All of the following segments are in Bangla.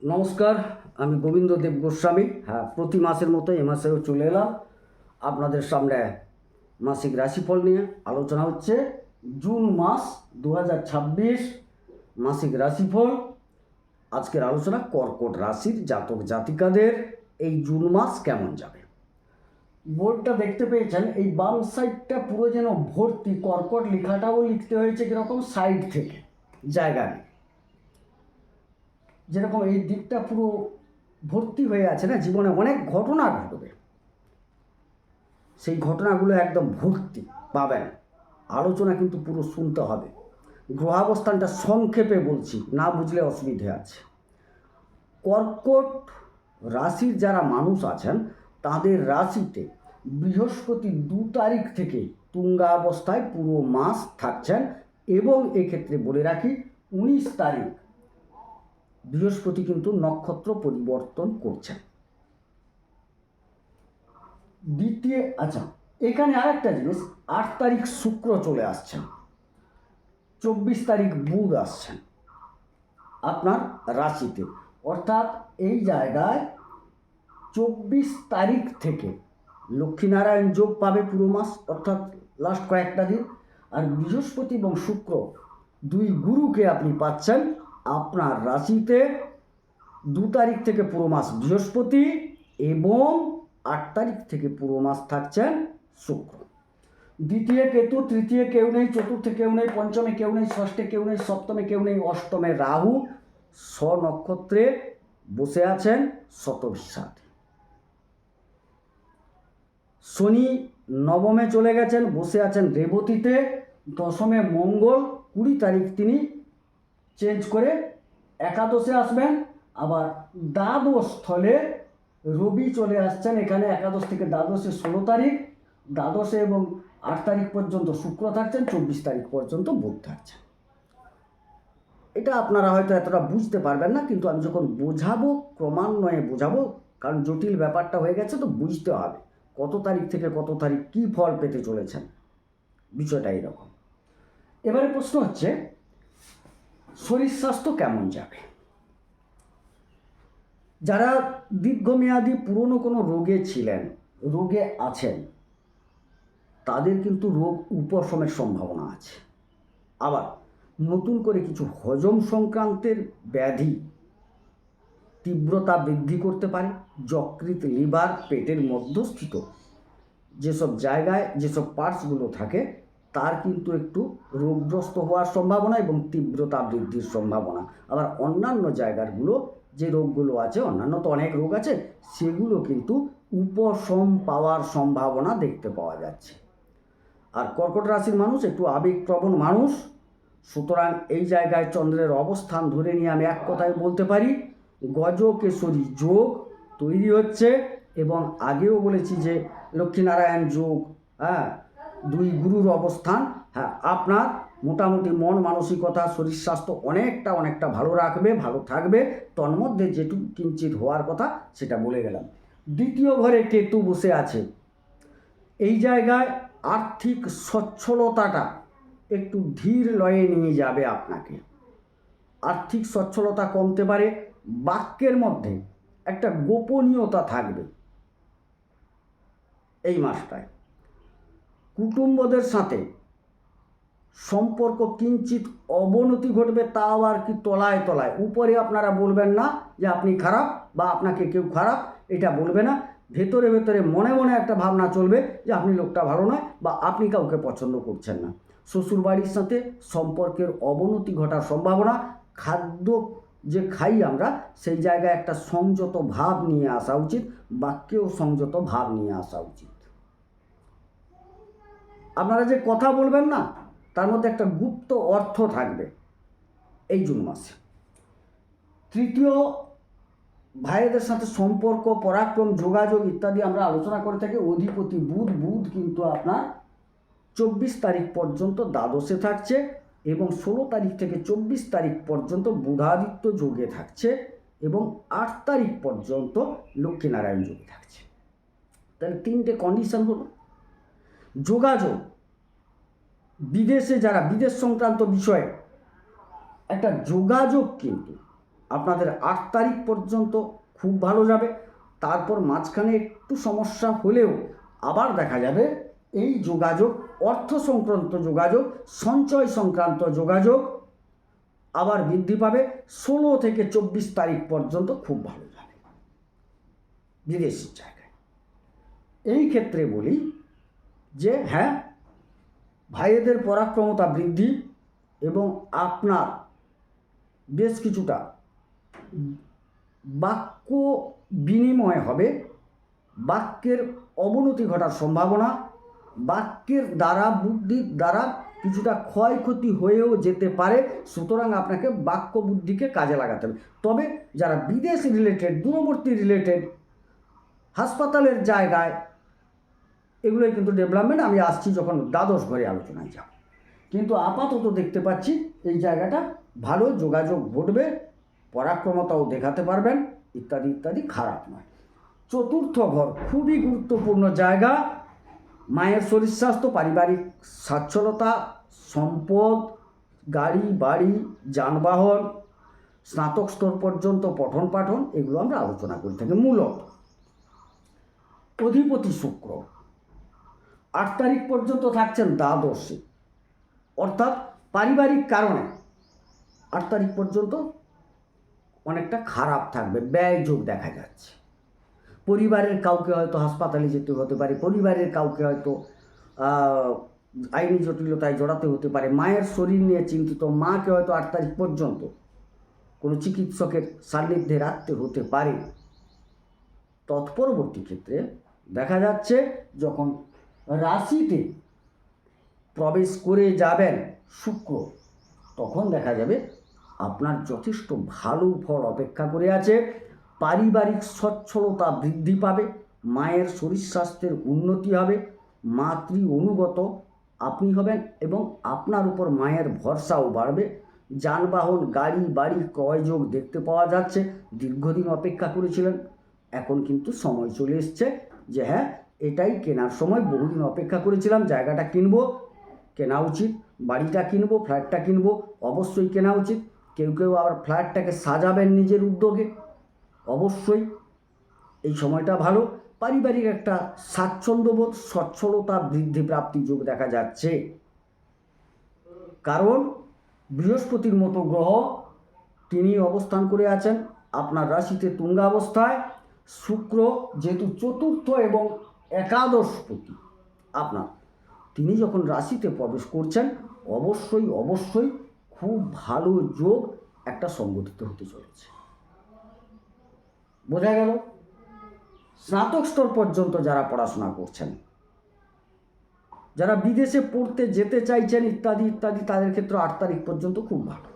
নমস্কার, আমি গোবিন্দ দেব গোস্বামী। হ্যাঁ, প্রতি মাসের মতো এ মাসেও চলে এলাম আপনাদের সামনে মাসিক রাশিফল নিয়ে। আলোচনা হচ্ছে জুন মাস 2026 মাসিক রাশিফল। আজকের আলোচনা কর্কট রাশির জাতক জাতিকাদের এই জুন মাস কেমন যাবে। বোর্ডটা দেখতে পেয়েছেন, এই বাম সাইডটা পুরো যেন ভর্তি, কর্কট লেখাটাও লিখতে হয়েছে কীরকম সাইড থেকে, জায়গা নেই। যেরকম এই দিকটা পুরো ভর্তি হয়ে আছে না, জীবনে অনেক ঘটনা ঘটবে, সেই ঘটনাগুলো একদম ভর্তি পাবেন। আলোচনা কিন্তু পুরো শুনতে হবে। গ্রহাবস্থানটা সংক্ষেপে বলছি, না বুঝলে অসুবিধে আছে। কর্কট রাশির যারা মানুষ আছেন তাদের রাশিতে বৃহস্পতি 2 তারিখ থেকে তুঙ্গা অবস্থায় পুরো মাস থাকছেন, এবং এক্ষেত্রে বলে রাখি 19 তারিখ বৃহস্পতি কিন্তু নক্ষত্র পরিবর্তন করছেন। এখানে আরেকটা জিনিস, 8 তারিখ শুক্র চলে আসছেন, 24 তারিখ বুধ আসছেন আপনার রাশিতে। অর্থাৎ এই জায়গায় 24 তারিখ থেকে লক্ষ্মীনারায়ণ যোগ পাবে পুরো মাস, অর্থাৎ লাস্ট কয়েকটা দিন। আর বৃহস্পতি এবং শুক্র দুই গুরুকে আপনি পাচ্ছেন আপনার রাশিতে। 2 তারিখ থেকে পুরো মাস বৃহস্পতি, এবং 8 তারিখ থেকে পুরো মাস থাকছেন শুক্র। দ্বিতীয় কেতু, তৃতীয় কেউ নেই, চতুর্থে কেউ নেই, পঞ্চমে কেউ নেই, ষষ্ঠে কেউ নেই, সপ্তমে কেউ নেই, অষ্টমে রাহু স্বনক্ষত্রে বসে আছেন শতবিশাতে। শনি নবমে চলে গেছেন, বসে আছেন রেবতীতে। দশমে মঙ্গল, 20 তারিখ তিনি চেঞ্জ করে একাদশে আসবেন। আবার দ্বাদশ স্থলে রবি চলে আসছেন এখানে, একাদশ থেকে দ্বাদশে 16 তারিখ, দ্বাদশে এবং 8 তারিখ পর্যন্ত শুক্র থাকছেন, 24 তারিখ পর্যন্ত বুধ থাকছেন। এটা আপনারা হয়তো এতটা বুঝতে পারবেন না, কিন্তু আমি যখন বোঝাবো ক্রমান্বয়ে বোঝাবো, কারণ জটিল ব্যাপারটা হয়ে গেছে, তো বুঝতে হবে কত তারিখ থেকে কত তারিখ কী ফল পেতে চলেছেন, বিষয়টা এইরকম। এবারে প্রশ্ন হচ্ছে শরীর স্বাস্থ্য কেমন যাবে। যারা দীর্ঘমেয়াদী পুরনো কোনো রোগে ছিলেন, রোগে আছেন, তাদের কিন্তু রোগ উপশমের সম্ভাবনা আছে। আবার নতুন করে কিছু হজম সংক্রান্তের ব্যাধি তীব্রতা বৃদ্ধি করতে পারে। যকৃৎ, লিভার, পেটের মধ্যস্থিত যেসব জায়গায় যেসব পার্টসগুলো থাকে, তার কিন্তু একটু রোগগ্রস্ত হওয়ার সম্ভাবনা এবং তীব্রতা বৃদ্ধির সম্ভাবনা। আবার অন্যান্য জায়গাগুলো যে রোগগুলো আছে, অন্যান্য তো অনেক রোগ আছে, সেগুলো কিন্তু উপশম পাওয়ার সম্ভাবনা দেখতে পাওয়া যাচ্ছে। আর কর্কট রাশির মানুষ একটু আবেগপ্রবণ মানুষ, সুতরাং এই জায়গায় চন্দ্রের অবস্থান ধরে নিয়ে আমি এক কথায় বলতে পারি গজকেশরী যোগ তৈরি হচ্ছে। এবং আগেও বলেছি যে লক্ষ্মীনারায়ণ যোগ, দুই গুরুর অবস্থান, আপনার মোটামুটি মন মানসিকতা শরীর স্বাস্থ্য অনেকটা ভালো রাখবে, ভালো থাকবে। তন্মধ্যে যেটুকু কিঞ্চিত হওয়ার কথা সেটা বলে গেলাম। দ্বিতীয় ঘরে কেতু বসে আছে, এই জায়গায় আর্থিক সচ্ছলতাটা একটু ধীর লয়ে নিয়ে যাবে আপনাকে। আর্থিক সচ্ছলতা কমতে পারে, বাক্যের মধ্যে একটা গোপনীয়তা থাকবে এই মাসটায়। কুটুম্বদের সাথে সম্পর্ক কিঞ্চিত অবনতি ঘটবে, তাও আর কি তলায় তলায়। উপরে আপনারা বলবেন না যে আপনি খারাপ বা আপনাকে কেউ খারাপ, এটা বলবে না। ভেতরে ভেতরে মনে মনে একটা ভাবনা চলবে যে আপনি লোকটা ভালো নয় বা আপনি কাউকে পছন্দ করছেন না। শ্বশুরবাড়ির সাথে সম্পর্কের অবনতি ঘটার সম্ভাবনা। খাদ্য যে খাই আমরা, সেই জায়গায় একটা সংযত ভাব নিয়ে আসা উচিত, বাক্যেও সংযত ভাব নিয়ে আসা উচিত। আপনারা যে কথা বলবেন না, তার মধ্যে একটা গুপ্ত অর্থ থাকবে এই জুন মাসে। তৃতীয়, ভাইদের সাথে সম্পর্ক, পরাক্রম, যোগাযোগ ইত্যাদি আমরা আলোচনা করে থাকি। অধিপতি বুধ, বুধ কিন্তু আপনার 24 তারিখ পর্যন্ত দ্বাদশে থাকছে, এবং 16 তারিখ থেকে 24 তারিখ পর্যন্ত বুধাদিত্য যোগে থাকছে, এবং 8 তারিখ পর্যন্ত লক্ষ্মীনারায়ণ যোগে থাকছে। তাহলে 3টে কন্ডিশন হলো। যোগাযোগ, বিদেশে যারা বিদেশ সংক্রান্ত বিষয়ে একটা যোগাযোগ কিন্তু আপনাদের 8 তারিখ পর্যন্ত খুব ভালো যাবে। তারপর মাঝখানে একটু সমস্যা হলেও আবার দেখা যাবে এই যোগাযোগ, অর্থ সংক্রান্ত যোগাযোগ, সঞ্চয় সংক্রান্ত যোগাযোগ আবার বৃদ্ধি পাবে। 16 থেকে 24 তারিখ পর্যন্ত খুব ভালো যাবে বিদেশের জায়গায়। এই ক্ষেত্রে বলি যে হ্যাঁ, ভাইদের পরাক্রমতা বৃদ্ধি এবং আপনার বেশ কিছুটা বাক্য বিনিময় হবে, বাক্যের অবনতি ঘটার সম্ভাবনা, বাক্যের দ্বারা, বুদ্ধির দ্বারা কিছুটা ক্ষয়ক্ষতি হয়েও যেতে পারে। সুতরাং আপনাকে বাক্য বুদ্ধিকে কাজে লাগাতে হবে। তবে যারা বিদেশ রিলেটেড, দূরবর্তী রিলেটেড, হাসপাতালের জায়গায়, এগুলোই কিন্তু ডেভেলপমেন্ট। আমি আসছি যখন দ্বাদশ ঘরে আলোচনায় যাব। কিন্তু আপাতত দেখতে পাচ্ছি এই জায়গাটা ভালো, যোগাযোগ ঘটবে, পরাক্রমতাও দেখাতে পারবেন, ইত্যাদি ইত্যাদি, খারাপ নয়। চতুর্থ ঘর খুবই গুরুত্বপূর্ণ জায়গা। মায়ের শরীর স্বাস্থ্য, পারিবারিক সচ্ছলতা, সম্পদ, গাড়ি বাড়ি, যানবাহন, স্নাতক স্তর পর্যন্ত পঠন পাঠন, এগুলো আমরা আলোচনা করে থাকি। মূলত অধিপতি শুক্র 8 তারিখ পর্যন্ত থাকছেন দ্বাদশে, অর্থাৎ পারিবারিক কারণে 8 তারিখ পর্যন্ত অনেকটা খারাপ থাকবে, ব্যয় যোগ দেখা যাচ্ছে। পরিবারের কাউকে হয়তো হাসপাতালে যেতে হতে পারে, পরিবারের কাউকে হয়তো আইনি জটিলতায় জড়াতে হতে পারে, মায়ের শরীর নিয়ে চিন্তিত মাকে হয়তো 8 তারিখ পর্যন্ত কোনো চিকিৎসকের সান্নিধ্যে রাখতে হতে পারে। তৎপরবর্তী ক্ষেত্রে দেখা যাচ্ছে যখন রাশিতে প্রবেশ করে যাবেন শুক্র, তখন দেখা যাবে আপনার যথেষ্ট ভালো ফল অপেক্ষা করে আছে। পারিবারিক সচ্ছলতা বৃদ্ধি পাবে, মায়ের শরীর স্বাস্থ্যের উন্নতি হবে, মাতৃ অনুগত আপনি হবেন এবং আপনার উপর মায়ের ভরসাও বাড়বে। যানবাহন, গাড়ি বাড়ি ক্রয়যোগ দেখতে পাওয়া যাচ্ছে। দীর্ঘদিন অপেক্ষা করেছিলেন, এখন কিন্তু সময় চলে এসছে যে হ্যাঁ, এটাই কেনার সময়। বহুদিন অপেক্ষা করেছিলাম, জায়গাটা কিনবো, কেনা উচিত, বাড়িটা কিনবো, ফ্ল্যাটটা কিনবো, অবশ্যই কেনা উচিত। কেউ কেউ আবার ফ্ল্যাটটাকে সাজাবেন নিজের উদ্যোগে, অবশ্যই এই সময়টা ভালো। পারিবারিক একটা স্বাচ্ছন্দ্যবোধ, সচ্ছলতা বৃদ্ধি প্রাপ্তি যোগ দেখা যাচ্ছে। কারণ বৃহস্পতির মতো গ্রহ তিনি অবস্থান করে আছেন আপনার রাশিতে তুঙ্গাবস্থায়। শুক্র যেহেতু চতুর্থ এবং একাদশপতি আপনার, তিনি যখন রাশিতে প্রবেশ করছেন, অবশ্যই অবশ্যই খুব ভালো যোগ একটা সংগঠিত হতে চলেছে। বোঝা গেল? স্নাতক স্তর পর্যন্ত যারা পড়াশোনা করছেন, যারা বিদেশে পড়তে যেতে চাইছেন ইত্যাদি ইত্যাদি, তাদের ক্ষেত্রে 8 তারিখ পর্যন্ত খুব ভালো।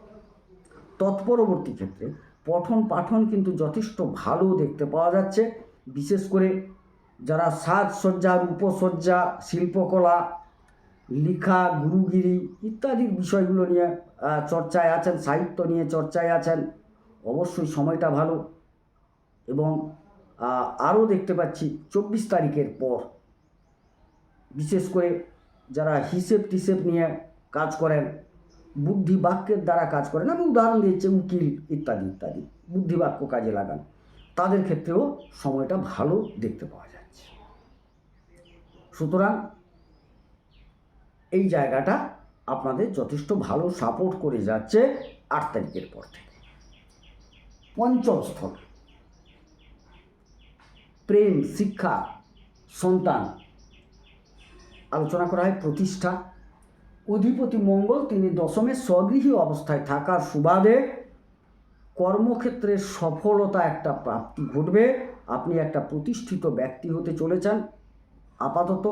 তৎপরবর্তী ক্ষেত্রে পঠন পাঠন কিন্তু যথেষ্ট ভালো দেখতে পাওয়া যাচ্ছে। বিশেষ করে যারা সাজসজ্জা, রূপসজ্জা, শিল্পকলা, লিখা, গুরুগিরি ইত্যাদির বিষয়গুলো নিয়ে চর্চায় আছেন, সাহিত্য নিয়ে চর্চায় আছেন, অবশ্যই সময়টা ভালো। এবং আরও দেখতে পাচ্ছি 24 তারিখের পর বিশেষ করে যারা হিসেব টিসেব নিয়ে কাজ করেন, বুদ্ধি বাক্যের দ্বারা কাজ করেন, আমি উদাহরণ দিচ্ছি, উকিল ইত্যাদি ইত্যাদি, বুদ্ধি বাক্য কাজে লাগান, তাদের ক্ষেত্রেও সময়টা ভালো দেখতে পাওয়া যাচ্ছে। সুতরাং এই জায়গাটা আপনাদের যথেষ্ট ভালো সাপোর্ট করে যাচ্ছে 8 তারিখের পর থেকে। পঞ্চম স্থল প্রেম, শিক্ষা, সন্তান আলোচনা করা হয়। প্রতিষ্ঠা, অধিপতি মঙ্গল তিনি দশমে স্বগৃহী অবস্থায় থাকার সুবাদে কর্মক্ষেত্রে সফলতা একটা প্রাপ্তি ঘটবে। আপনি একটা প্রতিষ্ঠিত ব্যক্তি হতে চলেছেন। আপাতত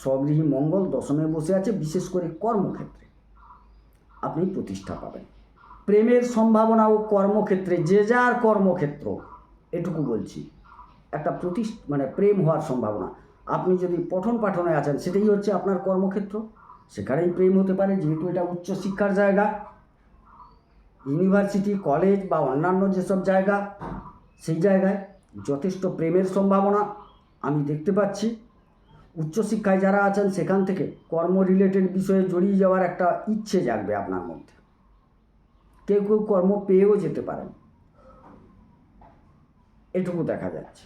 স্বগৃহী মঙ্গল দশমে বসে আছে, বিশেষ করে কর্মক্ষেত্রে আপনি প্রতিষ্ঠা পাবেন। প্রেমের সম্ভাবনা ও কর্মক্ষেত্রে, যে যার কর্মক্ষেত্র, এটুকু বলছি, একটা প্রেম হওয়ার সম্ভাবনা। আপনি যদি পঠন পাঠনে আছেন, সেটাই হচ্ছে আপনার কর্মক্ষেত্র, সেখানেই প্রেম হতে পারে, যেহেতু এটা উচ্চশিক্ষার জায়গা। ইউনিভার্সিটি, কলেজ বা অন্যান্য যেসব জায়গা, সেই জায়গায় যথেষ্ট প্রেমের সম্ভাবনা আমি দেখতে পাচ্ছি। উচ্চশিক্ষায় যারা আছেন, সেখান থেকে কর্ম রিলেটেড বিষয়ে জড়িয়ে যাওয়ার একটা ইচ্ছে জাগবে আপনার মধ্যে। কেউ কেউ কর্ম পেয়েও যেতে পারেন। এটুকু দেখা যাচ্ছে।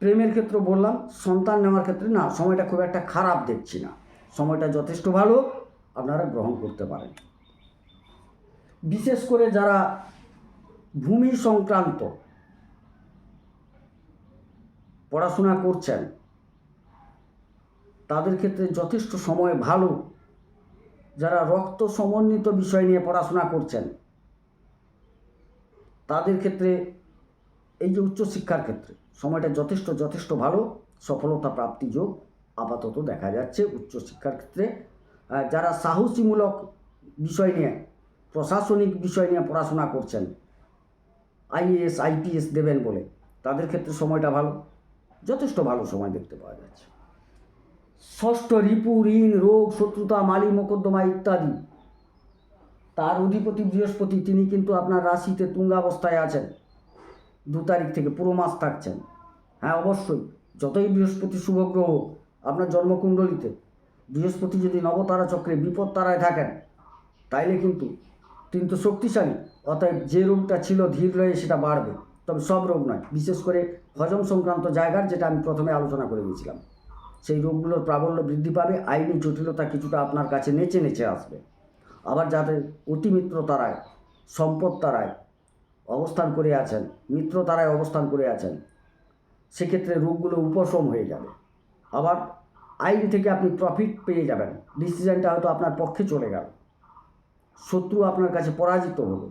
প্রেমের ক্ষেত্রে বললাম, সন্তান নেওয়ার ক্ষেত্রে না, সময়টা খুব একটা খারাপ দেখছি না, সময়টা যথেষ্ট ভালো, আপনারা গ্রহণ করতে পারেন। বিশেষ করে যারা ভূমি সংক্রান্ত পড়াশোনা করছেন তাদের ক্ষেত্রে যথেষ্ট সময় ভালো। যারা রক্ত সমন্বিত বিষয় নিয়ে পড়াশোনা করছেন তাদের ক্ষেত্রে এই যে উচ্চশিক্ষার ক্ষেত্রে সময়টা যথেষ্ট ভালো, সফলতা প্রাপ্তি যোগ আপাতত দেখা যাচ্ছে উচ্চশিক্ষার ক্ষেত্রে। যারা সাহসীমূলক বিষয় নিয়ে, প্রশাসনিক বিষয় নিয়ে পড়াশোনা করছেন, আইএএস আইপিএস দেবেন বলে, তাদের ক্ষেত্রে সময়টা ভালো, যথেষ্ট ভালো সময় দেখতে পাওয়া যাচ্ছে। ষষ্ঠ রিপু, ঋণ, রোগ, শত্রুতা, মালি মোকদ্দমা ইত্যাদি, তার অধিপতি বৃহস্পতি, তিনি কিন্তু আপনার রাশিতে তুঙ্গাবস্থায় আছেন। 2 তারিখ থেকে পুরো মাস থাকছেন। হ্যাঁ, অবশ্যই যতই বৃহস্পতি শুভগ্রহ আপনার জন্মকুণ্ডলিতে, বৃহস্পতি যদি নবতারা চক্রে বিপদ তারায় থাকেন তাইলে কিন্তু তিনি তো শক্তিশালী, অতএব যে রোগটা ছিল ধীর রয়ে সেটা বাড়বে, তবে সব রোগ নয়, বিশেষ করে হজম সংক্রান্ত জায়গার, যেটা আমি প্রথমে আলোচনা করে দিয়েছিলাম, সেই রোগগুলোর প্রাবল্য বৃদ্ধি পাবে। আইনি জটিলতা কিছুটা আপনার কাছে নেচে আসবে। আবার যাদের অতিমিত্র তারায়, সম্পদ তারায় অবস্থান করে আছেন, মিত্র তারায় অবস্থান করে আছেন, সেক্ষেত্রে রোগগুলো উপশম হয়ে যাবে। আবার আইন থেকে আপনি প্রফিট পেয়ে যাবেন, ডিসিশনটা হয়তো আপনার পক্ষে চলে গেল, শত্রু আপনার কাছে পরাজিত হলো।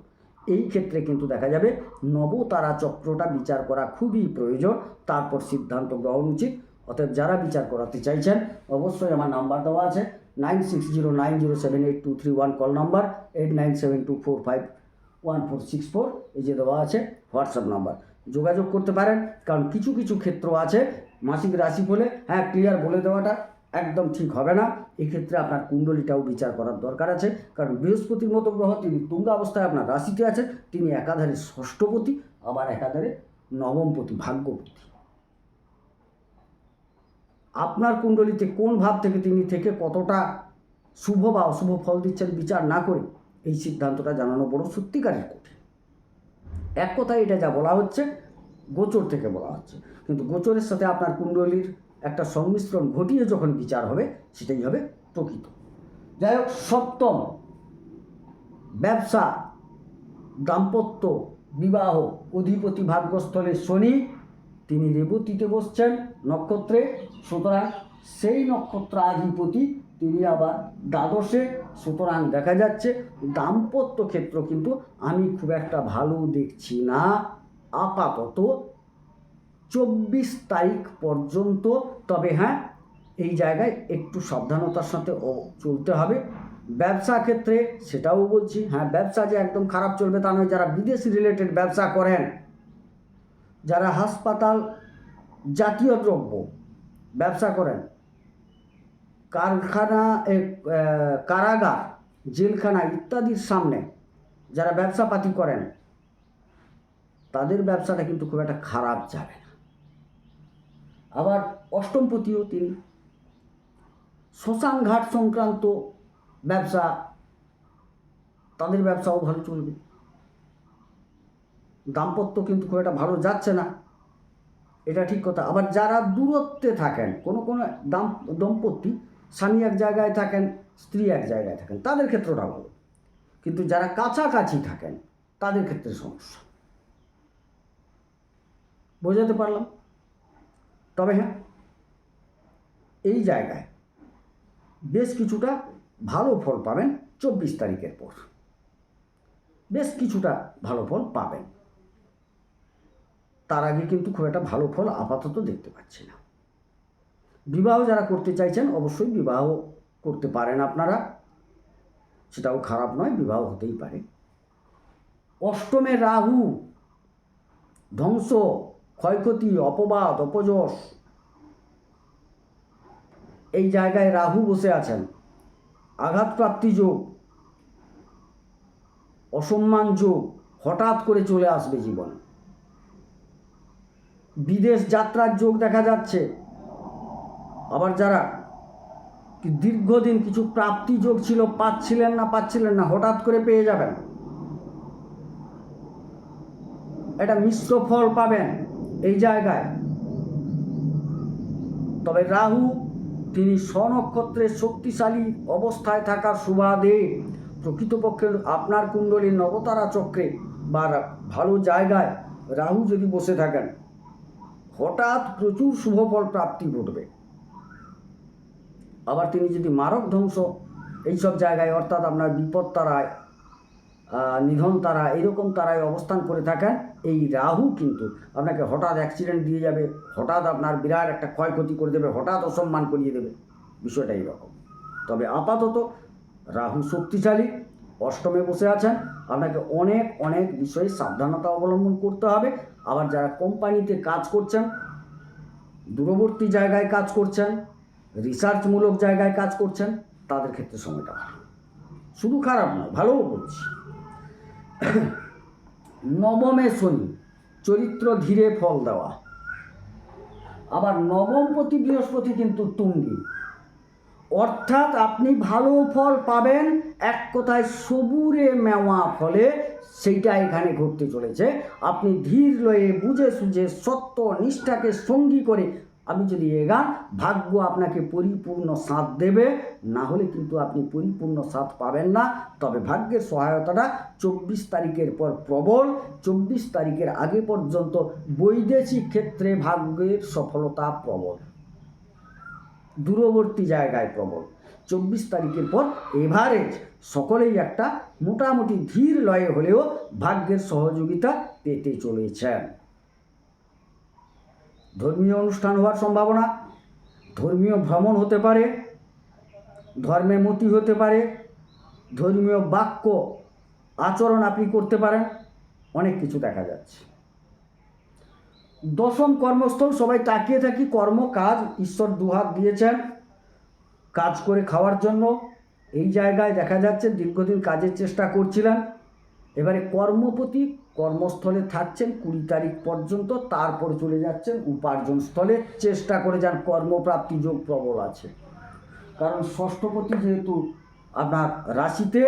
এই ক্ষেত্রে কিন্তু দেখা যাবে নবতারা চক্রটা বিচার করা খুবই প্রয়োজন, তারপর সিদ্ধান্ত গ্রহণ উচিত। অতএব যারা বিচার করাতে চাইছেন অবশ্যই আমার নাম্বার দেওয়া আছে 9609078231, কল নাম্বার 8972451464, এই যে দেওয়া আছে হোয়াটসঅ্যাপ নাম্বার, যোগাযোগ করতে পারেন। কারণ কিছু ক্ষেত্র আছে মাসিক রাশি বলে হ্যাঁ ক্লিয়ার বলে দেওয়াটা একদম ঠিক হবে না। এক্ষেত্রে আপনার কুণ্ডলিটাও বিচার করার দরকার আছে, কারণ বৃহস্পতির মতো গ্রহ তিনি তুঙ্গা অবস্থায় আপনার রাশিতে আছেন, তিনি একাধারে ষষ্ঠপতি, আবার একাধারে নবমপতি, ভাগ্যপতি। আপনার কুণ্ডলিতে কোন ভাব থেকে তিনি থেকে কতটা শুভ বা অশুভ ফল দিচ্ছেন বিচার না করে এই সিদ্ধান্তটা জানানো বড় সত্যিকারের কঠিন। এক কথায় এটা যা বলা হচ্ছে গোচর থেকে বলা হচ্ছে, কিন্তু গোচরের সাথে আপনার কুণ্ডলীর একটা সংমিশ্রণ ঘটিয়ে যখন বিচার হবে সেটাই হবে প্রকৃত। যাই হোক, সপ্তম ব্যবসা, দাম্পত্য, বিবাহ, অধিপতি ভাগ্যস্থলে শনি, তিনি রেবতীতে বসছেন নক্ষত্রে, সুতরাং সেই নক্ষত্রাধিপতি তিনি আবার দ্বাদশে, সুতরাং দেখা যাচ্ছে দাম্পত্য ক্ষেত্র কিন্তু আমি খুব একটা ভালো দেখছি না আপাতত 24 তারিখ পর্যন্ত। তবে হ্যাঁ, এই জায়গায় একটু সাবধানতার সাথে চলতে হবে। ব্যবসা ক্ষেত্রে সেটাও বলছি, হ্যাঁ ব্যবসা যে একদম খারাপ চলবে তা নয়। যারা বিদেশ রিলেটেড ব্যবসা করেন, যারা হাসপাতাল জাতীয় দ্রব্য ব্যবসা করেন, কারখানা, কারাগার, জেলখানা ইত্যাদির সামনে যারা ব্যবসাপাতি করেন, তাদের ব্যবসাটা কিন্তু খুব একটা খারাপ যাবে না। আবার অষ্টমপতিও তিনি, শ্মশান ঘাট সংক্রান্ত ব্যবসা, তাদের ব্যবসাও ভালো চলবে। দাম্পত্য কিন্তু খুব একটা ভালো যাচ্ছে না, এটা ঠিক কথা। আবার যারা দূরত্বে থাকেন, কোনো দম্পতি স্বামী এক জায়গায় থাকেন, স্ত্রী এক জায়গায় থাকেন, তাদের ক্ষেত্রটা ভালো, কিন্তু যারা কাছাকাছি থাকেন তাদের ক্ষেত্রে সমস্যা। বোঝাতে পারলাম? তবে হ্যাঁ, এই জায়গায় বেশ কিছুটা ভালো ফল পাবেন 24 তারিখের পর, বেশ কিছুটা ভালো ফল পাবেন। তার আগে কিন্তু খুব একটা ভালো ফল আপাতত দেখতে পাচ্ছি না। বিবাহ যারা করতে চাইছেন অবশ্যই বিবাহ করতে পারেন আপনারা, সেটাও খারাপ নয়, বিবাহ হতেই পারে। অষ্টমে রাহু, ধ্বংস, ক্ষয়ক্ষতি, অপবাদ, অপযশ, এই জায়গায় রাহু বসে আছেন। আঘাতপ্রাপ্তি যোগ, অসম্মান যোগ হঠাৎ করে চলে আসবে জীবনে। বিদেশ যাত্রার যোগ দেখা যাচ্ছে। আবার যারা দীর্ঘদিন কিছু প্রাপ্তি যোগ ছিল, পাচ্ছিলেন না, হঠাৎ করে পেয়ে যাবেন, একটা মিশ্র ফল পাবেন এই জায়গায়। তবে রাহু তিনি স্বনক্ষত্রের শক্তিশালী অবস্থায় থাকার সুবাদে প্রকৃতপক্ষে আপনার কুণ্ডলীর নবতারা চক্রে বা ভালো জায়গায় রাহু যদি বসে থাকেন, হঠাৎ প্রচুর শুভফল প্রাপ্তি ঘটবে। আবার তিনি যদি মারক ধ্বংস এইসব জায়গায়, অর্থাৎ আপনার বিপদ তারায়, নিধন তারা, এরকম তারায় অবস্থান করে থাকেন, এই রাহু কিন্তু আপনাকে হঠাৎ অ্যাক্সিডেন্ট দিয়ে যাবে, হঠাৎ আপনার বিরাট একটা ক্ষয়ক্ষতি করে দেবে, হঠাৎ অসম্মান করিয়ে দেবে, বিষয়টা এইরকম। তবে আপাতত রাহু শক্তিশালী, অষ্টমে বসে আছেন, আপনাকে অনেক অনেক বিষয়ে সাবধানতা অবলম্বন করতে হবে। আবার যারা কোম্পানিতে কাজ করছেন, দূরবর্তী জায়গায় কাজ করছেন, রিসার্চমূলক জায়গায় কাজ করছেন, তাদের ক্ষেত্রে সময়টা ভালো, শুধু খারাপ নয়, ভালোও বলছি। নবমে শনি, চরিত্র ধীরে ফল দেওয়া। আবার নবমপতি বৃহস্পতি কিন্তু তুঙ্গি, অর্থাৎ আপনি ভালো ফল পাবেন, এক কথায় সবুরে মেওয়া ফলে, সেইটা এখানে ঘটতে চলেছে। আপনি ধীর লয়ে বুঝে সুঝে সত্য নিষ্ঠাকে সঙ্গী করে আপনি যদি এগান, ভাগ্য আপনাকে পরিপূর্ণ সাথ দেবে, না হলে কিন্তু আপনি পরিপূর্ণ সাথ পাবেন না। তবে ভাগ্যের সহায়তাটা 24 তারিখের পর প্রবল, 24 তারিখের আগে পর্যন্ত বৈদেশিক ক্ষেত্রে ভাগ্যের সফলতা প্রবল, দূরবর্তী জায়গায় প্রবল। 24 তারিখের পর এভারেজ সকলেই একটা মোটামুটি ধীর লয়ে হলেও ভাগ্যের সহযোগিতা পেতে চলেছেন। ধর্মীয় অনুষ্ঠান হওয়ার সম্ভাবনা, ধর্মীয় ভ্রমণ হতে পারে, ধর্মে মতি হতে পারে, ধর্মীয় বাক্য আচরণ আপনি করতে পারেন, অনেক কিছু দেখা যাচ্ছে। দশম কর্মস্থল, সবাই তাকিয়ে থাকি, কর্ম কাজ, ঈশ্বর দুহাত দিয়েছেন কাজ করে খাওয়ার জন্য। এই জায়গায় দেখা যাচ্ছে দীর্ঘদিন কাজের চেষ্টা করছিলেন, এবারে কর্মপতি কর্মস্থলে থাকছেন 20 তারিখ পর্যন্ত, তারপর চলে যাচ্ছেন উপার্জন স্থলে। চেষ্টা করে যান, কর্মপ্রাপ্তি যোগ প্রবল আছে, কারণ ষষ্ঠপতি যেহেতু আপনার রাশিতে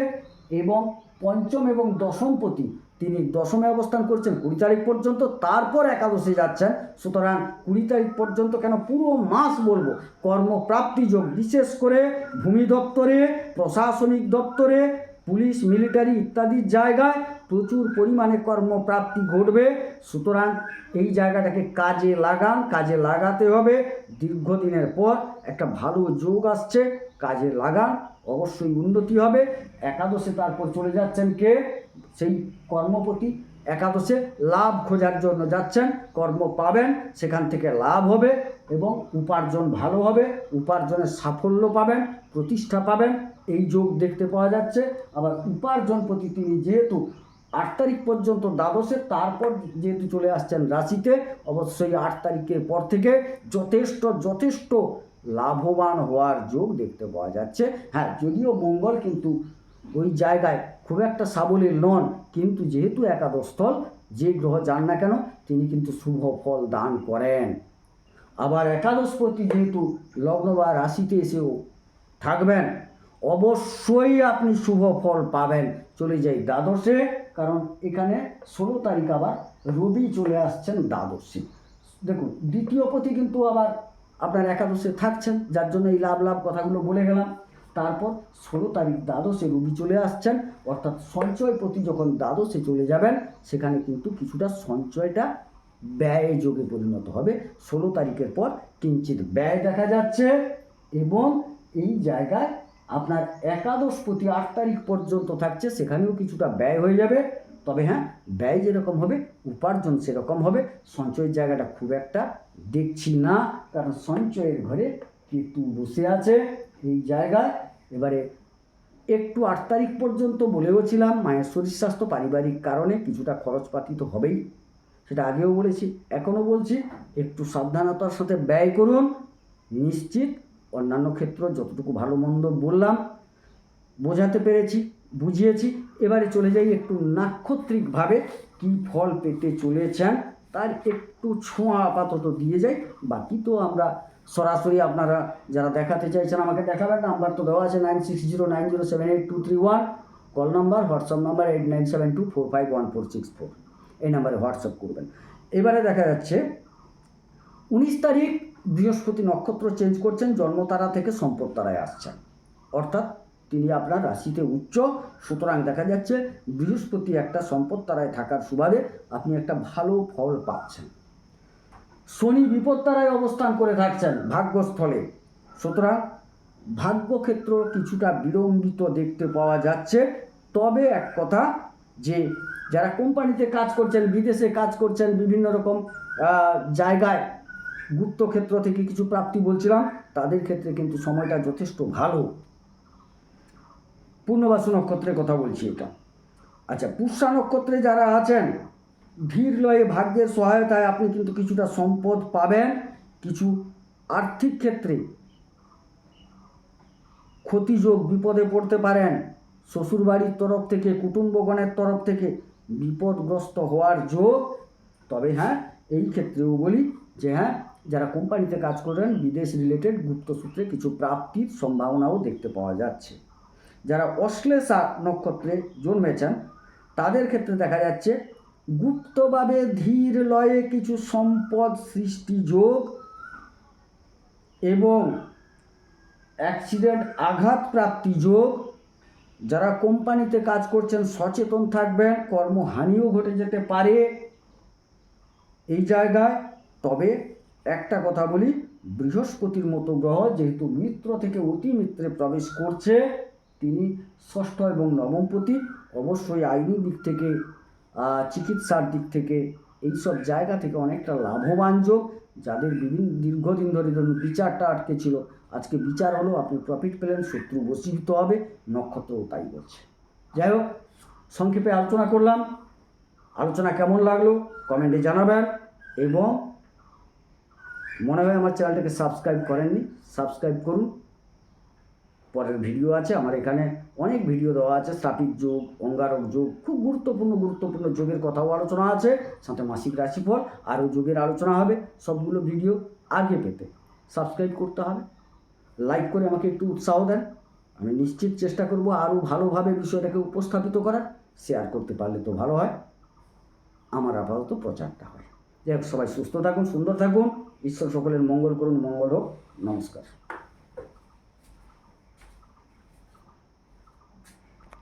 এবং পঞ্চম এবং দশমপতি তিনি দশমে অবস্থান করছেন 20 তারিখ পর্যন্ত, তারপর একাদশে যাচ্ছেন। সুতরাং 20 তারিখ পর্যন্ত কেন, পুরো মাস বলবো কর্মপ্রাপ্তি যোগ, বিশেষ করে ভূমি দপ্তরে, প্রশাসনিক দপ্তরে, পুলিশ, মিলিটারি ইত্যাদি জায়গায় প্রচুর পরিমাণে কর্মপ্রাপ্তি ঘটবে। সুতরাং এই জায়গাটাকে কাজে লাগান, কাজে লাগাতে হবে। দীর্ঘদিনের পর একটা ভালো যোগ আসছে, কাজে লাগান, অবশ্যই উন্নতি হবে। একাদশে তারপর চলে যাচ্ছেন কে, সেই কর্মপতি একাদশে লাভ খোঁজার জন্য যাচ্ছেন, কর্ম পাবেন, সেখান থেকে লাভ হবে এবং উপার্জন ভালো হবে, উপার্জনের সাফল্য পাবেন, প্রতিষ্ঠা পাবেন, এই যোগ দেখতে পাওয়া যাচ্ছে। আবার উপার্জনপতি তিনি যেহেতু 8 তারিখ পর্যন্ত দ্বাদশে, তারপর যেহেতু চলে আসছেন রাশিতে, অবশ্যই 8 তারিখের পর থেকে যথেষ্ট লাভবান হওয়ার যোগ দেখতে পাওয়া যাচ্ছে। হ্যাঁ, যদিও মঙ্গল কিন্তু ওই জায়গায় খুব একটা সাবলীল নন, কিন্তু যেহেতু একাদশ স্থল, যে গ্রহ যান না কেন তিনি কিন্তু শুভ ফল দান করেন। আবার একাদশপতি যেহেতু লগ্ন বা রাশিতে এসেও থাকবেন, অবশ্যই আপনি শুভ ফল পাবেন। চলে যাই দ্বাদশে, কারণ এখানে 16 তারিখ আবার রবি চলে আসছেন দ্বাদশে। দেখুন, দ্বিতীয়পতি কিন্তু আবার আপনার একাদশে থাকছেন, যার জন্য এই লাভ কথাগুলো বলে গেলাম। তারপর 16 তারিখ দ্বাদশে রবি চলে আসছেন, অর্থাৎ সঞ্চয়পতি যখন দ্বাদশে চলে যাবেন, সেখানে কিন্তু কিছুটা সঞ্চয়টা ব্যয় যোগে পরিণত হবে। 16 তারিখের পর কিঞ্চিত ব্যয় দেখা যাচ্ছে এবং এই জায়গায় আপনার একাদশপতি 8 তারিখ পর্যন্ত থাকছে, সেখানেও কিছুটা ব্যয় হয়ে যাবে। তবে হ্যাঁ, ব্যয় যেরকম হবে উপার্জন সেরকম হবে। সঞ্চয়ের জায়গাটা খুব একটা দেখছি না, কারণ সঞ্চয়ের ঘরে কেতু বসে আছে এই জায়গায়। এবারে একটু 8 তারিখ পর্যন্ত বলেওছিলাম, মায়ের শরীর স্বাস্থ্য পারিবারিক কারণে কিছুটা খরচপাতি তো হবেই, সেটা আগেও বলেছি, এখনও বলছি, একটু সাবধানতার সাথে ব্যয় করুন। নিশ্চিত অন্যান্য ক্ষেত্র যতটুকু ভালো মন্দ বললাম, বোঝাতে পেরেছি, বুঝিয়েছি। এবারে চলে যাই একটু নাক্ষত্রিকভাবে কী ফল পেতে চলেছেন তার একটু ছোঁয়া আপাতত দিয়ে যাই। বাকি তো আমরা সরাসরি, আপনারা যারা দেখাতে চাইছেন আমাকে দেখাবেন, নাম্বার তো দেওয়া আছে 9609078231, কল নাম্বার, হোয়াটসঅ্যাপ নাম্বার 8972451464। এই নাম্বারে হোয়াটসঅ্যাপ করবেন। এবারে দেখা যাচ্ছে 19 তারিখ বৃহস্পতি নক্ষত্র চেঞ্জ করছেন, জন্মতারা থেকে সম্পদ তারায় আসছেন, অর্থাৎ তিনি আপনার রাশিতে উচ্চ। সুতরাং দেখা যাচ্ছে বৃহস্পতি একটা সম্পদ তারায় থাকার সুবাদে আপনি একটা ভালো ফল পাচ্ছেন। শনি বিপদ তারায় অবস্থান করে থাকছেন ভাগ্যস্থলে, সুতরাং ভাগ্যক্ষেত্র কিছুটা বিলম্বিত দেখতে পাওয়া যাচ্ছে। তবে এক কথা, যে যারা কোম্পানিতে কাজ করছেন, বিদেশে কাজ করছেন, বিভিন্ন রকম জায়গায় গুপ্তক্ষেত্র থেকে কিছু প্রাপ্তি বলছিলাম, তাদের ক্ষেত্রে কিন্তু সময়টা যথেষ্ট ভালো। পূর্ণবাসু নক্ষত্রের কথা বলছি এটা। আচ্ছা, পুষ্যা নক্ষত্রে যারা আছেন, ধীর লয়ে ভাগ্যের সহায়তায় আপনি কিন্তু কিছুটা সম্পদ পাবেন। কিছু আর্থিক ক্ষেত্রে ক্ষতিযোগ, বিপদে পড়তে পারেন। শ্বশুরবাড়ির তরফ থেকে, কুটুম্বগণের তরফ থেকে বিপদগ্রস্ত হওয়ার যোগ। তবে হ্যাঁ, এই ক্ষেত্রেও বলি যে হ্যাঁ, যারা কোম্পানিতে কাজ করেন, বিদেশ রিলেটেড গুপ্তসূত্রে কিছু প্রাপ্তির সম্ভাবনাও দেখতে পাওয়া যাচ্ছে। যারা অশ্লেষা নক্ষত্রে জন্মেছেন, তাদের ক্ষেত্রে দেখা যাচ্ছে গুপ্তভাবে ধীর লয়ে কিছু সম্পদ সৃষ্টি যোগ এবং অ্যাক্সিডেন্ট, আঘাত প্রাপ্তি যোগ। যারা কোম্পানিতে কাজ করছেন সচেতন থাকবেন, কর্মহানিও ঘটে যেতে পারে এই জায়গায়। তবে একটা কথা বলি, বৃহস্পতির মতো গ্রহ যেহেতু মিত্র থেকে অতি মিত্রে প্রবেশ করছে, তিনি ষষ্ঠ এবং নবমপতি, অবশ্যই আইনি দিক থেকে, চিকিৎসার দিক থেকে, এইসব জায়গা থেকে অনেকটা লাভবান যোগ। যাদের দীর্ঘদিন ধরে ধরুন বিচারটা আটকে ছিল, আজকে বিচার হলো, আপনি প্রফিট পেলেন, শত্রু বশীভূত হবে, নক্ষত্রও তাই বলছে। যাই হোক, সংক্ষেপে আলোচনা করলাম। আলোচনা কেমন লাগলো কমেন্টে জানাবেন, এবং মনে হয় আমার চ্যানেলটাকে সাবস্ক্রাইব করেননি, সাবস্ক্রাইব করুন। পরের ভিডিও আছে আমার এখানে, অনেক ভিডিও দেওয়া আছে, স্থাপিত যোগ, অঙ্গারক যোগ, খুব গুরুত্বপূর্ণ যোগের কথাও আলোচনা আছে, সাথে মাসিক রাশিফল, আরও যোগের আলোচনা হবে। সবগুলো ভিডিও আগে পেতে সাবস্ক্রাইব করতে হবে, লাইক করে আমাকে একটু উৎসাহ দেন। আমি নিশ্চিত চেষ্টা করব আরও ভালোভাবে বিষয়টাকে উপস্থাপিত করার। শেয়ার করতে পারলে তো ভালো হয়, আমার আপাতত প্রচারটা হয়। যাই হোক, সবাই সুস্থ থাকুন, সুন্দর থাকুন, ঈশ্বর সকলের মঙ্গল করুন, মঙ্গল হোক। নমস্কার।